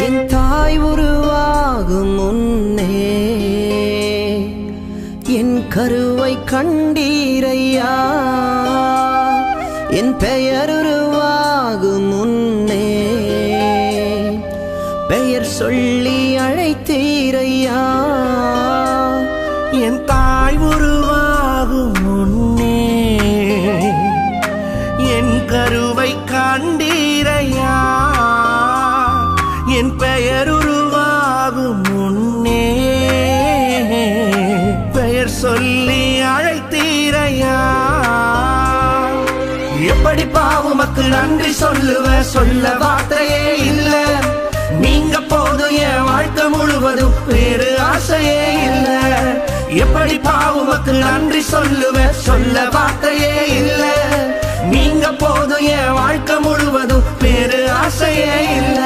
என் தாய் உருவாகும் முன்னே என் கருவை கண்டீரையா. என் பெயர் உருவாகும் முன்னே பெயர் சொல்லி அழைத்தீரையா. என் தாய் உருவாகும் முன்னே என் கருவை கண்டீரையா. என் பெயர் உருவாகும் முன்னே பெயர் சொல்லி அழைத்தீரையா. எப்படி பாவுமக்கு நன்றி சொல்லுவ, சொல்ல வார்த்தையே இல்ல. நீங்க போதும் என் வாழ்க்கை முழுவதும் வேறு ஆசையே இல்ல. எப்படி பாவுமக்கு நன்றி சொல்லுவ, சொல்ல வார்த்தையே இல்ல. நீங்க போதும் என் வாழ்க்கை முழுவதும் வேறு ஆசையே இல்ல.